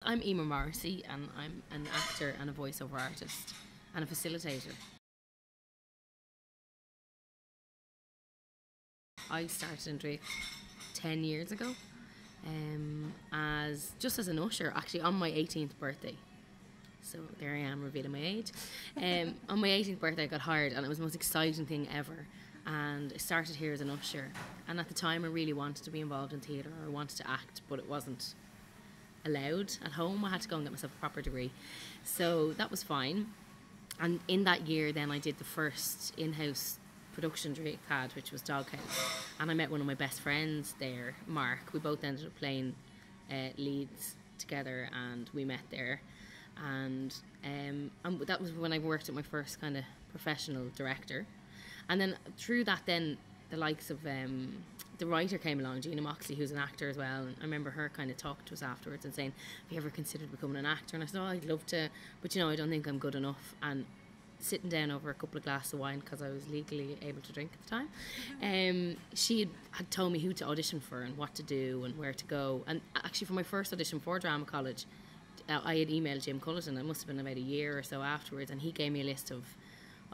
I'm Eimear Morrissey, and I'm an actor and a voiceover artist and a facilitator. I started in Draiocht 10 years ago as an usher, actually on my 18th birthday. So there I am revealing my age. On my 18th birthday I got hired, and it was the most exciting thing ever. And I started here as an usher, and at the time I really wanted to be involved in theatre, or I wanted to act, but it wasn't allowed at home. I had to go and get myself a proper degree, so that was fine. And in that year then I did the first in-house production Draiocht had, which was Doghouse, and I met one of my best friends there, Mark. We both ended up playing leads together, and we met there, and that was when I worked at my first kind of professional director. And then through that, then the likes of the writer came along, Gina Moxley, who's an actor as well, and I remember her kind of talking to us afterwards and saying, have you ever considered becoming an actor? And I said, oh, I'd love to, but I don't think I'm good enough. And sitting down over a couple of glasses of wine, because I was legally able to drink at the time, she had told me who to audition for and what to do and where to go. And actually for my first audition for drama college, I had emailed Jim Culleton. It must have been about a year or so afterwards, and he gave me a list of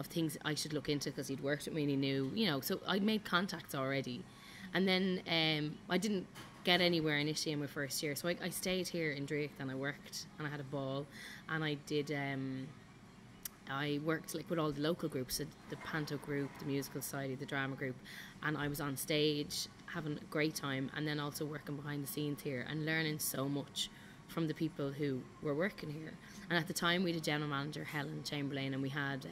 things I should look into, because he'd worked with me and he knew, so I'd made contacts already. And then I didn't get anywhere initially in my first year, so I stayed here in Draiocht, and I worked, and I had a ball, and I did I worked like with all the local groups, the Panto group, the musical society, the drama group, and I was on stage having a great time, and then also working behind the scenes here and learning so much from the people who were working here. And at the time we had a general manager, Helen Chamberlain, and we had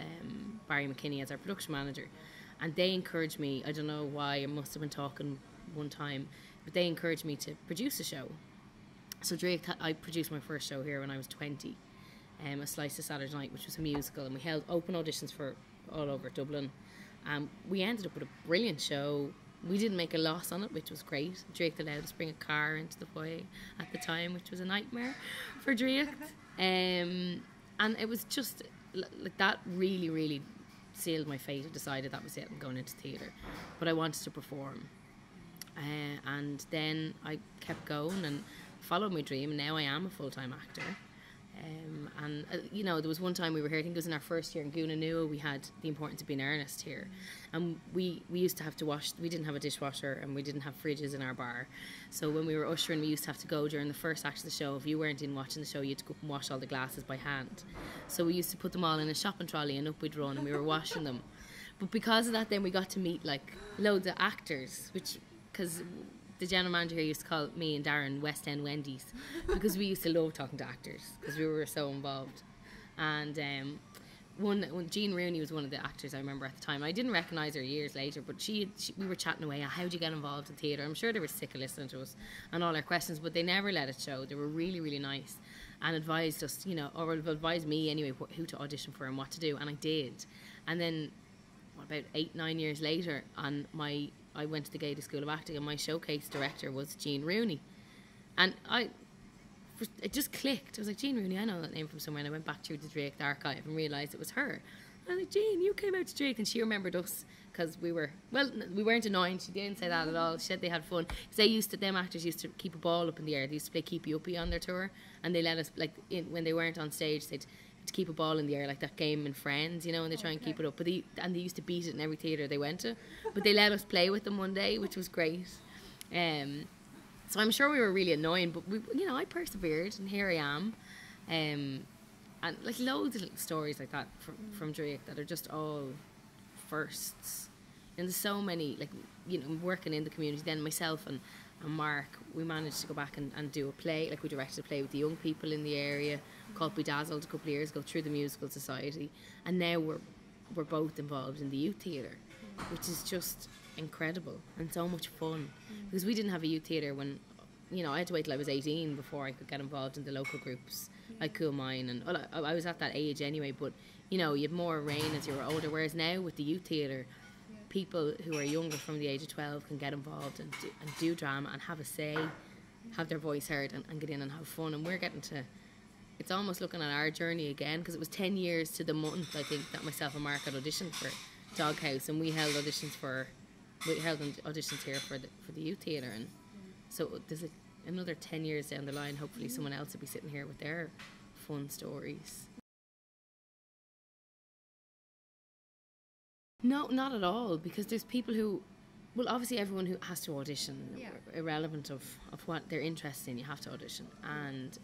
Barry McKinney as our production manager, and they encouraged me, I don't know why, I must have been talking one time, but they encouraged me to produce a show. So Draiocht, I produced my first show here when I was 20, A Slice of Saturday Night, which was a musical, and we held open auditions for all over Dublin. We ended up with a brilliant show. We didn't make a loss on it, which was great. Draiocht allowed us to bring a car into the foyer at the time, which was a nightmare for Draiocht. And it was just like that really, really sealed my fate. I decided that was it, I'm going into theatre. But I wanted to perform. And then I kept going and followed my dream, and now I am a full-time actor. There was one time we were here, I think it was in our first year in Goonanua, we had The Importance of Being Earnest here, and we used to have to wash, we didn't have a dishwasher and we didn't have fridges in our bar, so when we were ushering we used to have to go during the first act of the show. If you weren't in watching the show, you had to go up and wash all the glasses by hand, so we used to put them all in a shopping trolley and up we'd run, and we were washing them. But because of that, then we got to meet like loads of actors, because the general manager here used to call me and Darren West End Wendy's, because we used to love talking to actors because we were so involved. And when Jean Rooney was one of the actors I remember at the time. I didn't recognise her years later, but we were chatting away, how do you get involved in theatre? I'm sure they were sick of listening to us and all our questions, but they never let it show. They were really, really nice and advised us, or advised me anyway, who to audition for and what to do, and I did. And then about 8-9 years later, I went to the Gaiety School of Acting, and my showcase director was Jean Rooney. And it just clicked. I was like, Jean Rooney, I know that name from somewhere. And I went back through the Draiocht archive and realised it was her. And I was like, Jean, you came out to Draiocht. And she remembered us because we weren't annoying. She didn't say that at all. She said they had fun. Because them actors used to keep a ball up in the air. They used to play Keepy Uppy on their tour. And they let us, when they weren't on stage, they'd to keep a ball in the air, like that game in Friends, and they try and keep it up. But they used to beat it in every theatre they went to. But they let us play with them one day, which was great. So I'm sure we were really annoying, but I persevered, and here I am. And like loads of little stories like that from Draiocht that are just all firsts. And there's so many, working in the community. Then myself and Mark, we managed to go back and do a play. We directed a play with the young people in the area called Bedazzled a couple of years ago through the Musical Society, and now we're both involved in the youth theatre, which is just incredible and so much fun. Because we didn't have a youth theatre when I had to wait till I was 18 before I could get involved in the local groups like Cool Mine, and I was at that age anyway, but you had more reign as you were older, whereas now with the youth theatre, people who are younger from the age of 12 can get involved and do drama and have a say, have their voice heard, and get in and have fun. And we're getting to, it's almost looking at our journey again, because it was 10 years to the month, I think, that myself and Mark had auditioned for Doghouse, and we held auditions here for the youth theatre, and so there's another 10 years down the line, hopefully someone else will be sitting here with their fun stories. No, not at all, because there's people who, well, obviously everyone who has to audition, irrelevant of what they're interested in, you have to audition. And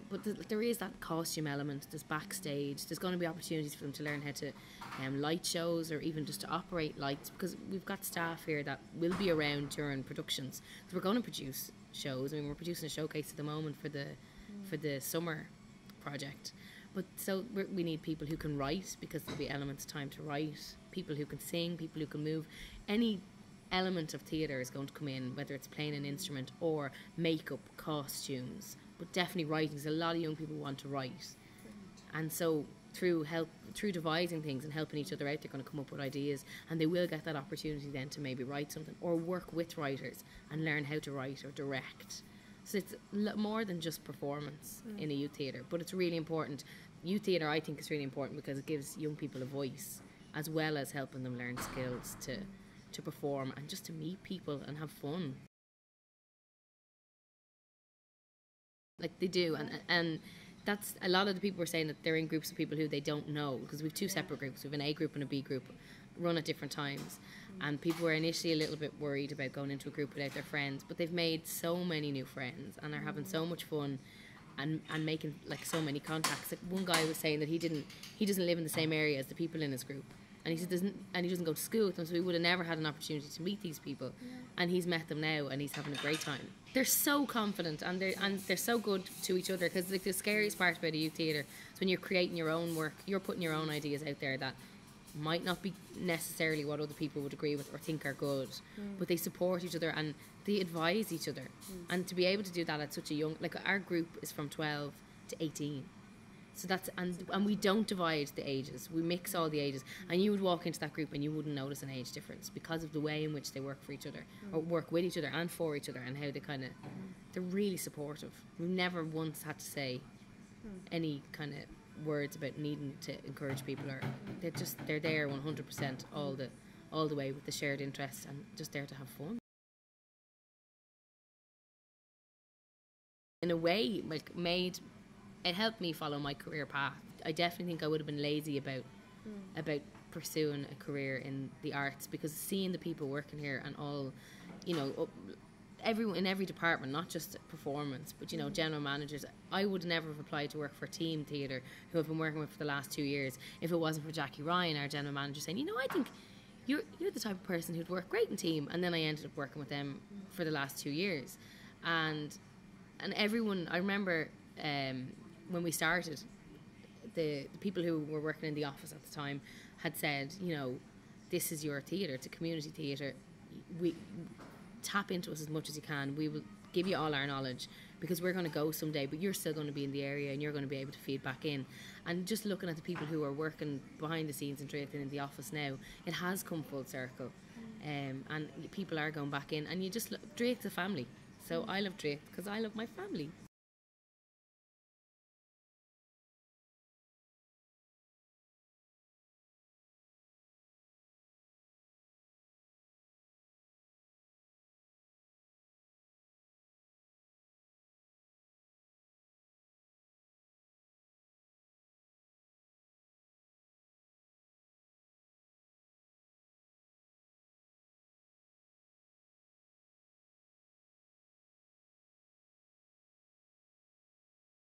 but there is that costume element, there's backstage, there's going to be opportunities for them to learn how to light shows, or even just to operate lights, because we've got staff here that will be around during productions. So we're going to produce shows. I mean, we're producing a showcase at the moment for the summer project. But so we need people who can write, because there'll be elements of time to write, people who can sing, people who can move. Any element of theatre is going to come in, whether it's playing an instrument or makeup, costumes, but definitely writing, because a lot of young people want to write. And so through devising things and helping each other out, they're going to come up with ideas, and they will get that opportunity then to maybe write something or work with writers and learn how to write or direct. So it's more than just performance in a youth theatre, but it's really important. Youth theatre, I think, is really important because it gives young people a voice, as well as helping them learn skills to perform and just to meet people and have fun. Like they do, and that's a lot of the people were saying that they're in groups of people who they don't know, because we have two separate groups. We have an A group and a B group, run at different times, and people were initially a little bit worried about going into a group without their friends, but they've made so many new friends and they're having so much fun and making like so many contacts. Like one guy was saying that he doesn't live in the same area as the people in his group, and he said he doesn't go to school with them, so he would have never had an opportunity to meet these people, and he's met them now and he's having a great time. They're so confident and they're so good to each other, because like the scariest part about a youth theatre is when you're creating your own work, you're putting your own ideas out there that might not be necessarily what other people would agree with or think are good, but they support each other and they advise each other. And to be able to do that at such a young, like our group is from 12 to 18, so that's, and we don't divide the ages, we mix all the ages, and you would walk into that group and you wouldn't notice an age difference because of the way in which they work for each other, or work with each other and for each other, and how they kind of, they're really supportive. We've never once had to say any kind of words about needing to encourage people, or they're there 100% all the way, with the shared interest and just there to have fun. In a way, like it helped me follow my career path. I definitely think I would have been lazy about pursuing a career in the arts, because seeing the people working here and all, you know, everyone in every department, not just performance, but you know, general managers. I would never have applied to work for Team Theatre, who I've been working with for the last 2 years, if it wasn't for Jackie Ryan, our general manager, saying, you know, I think you're the type of person who'd work great in Team. And then I ended up working with them for the last 2 years, and everyone, I remember when we started, the people who were working in the office at the time had said, you know, this is your theatre, it's a community theatre, we tap into us as much as you can, we will give you all our knowledge, because we're going to go someday, but you're still going to be in the area and you're going to be able to feed back in. And just looking at the people who are working behind the scenes in Draiocht in the office now, it has come full circle, and people are going back in, and you just Draiocht's a family. So I love Draiocht because I love my family.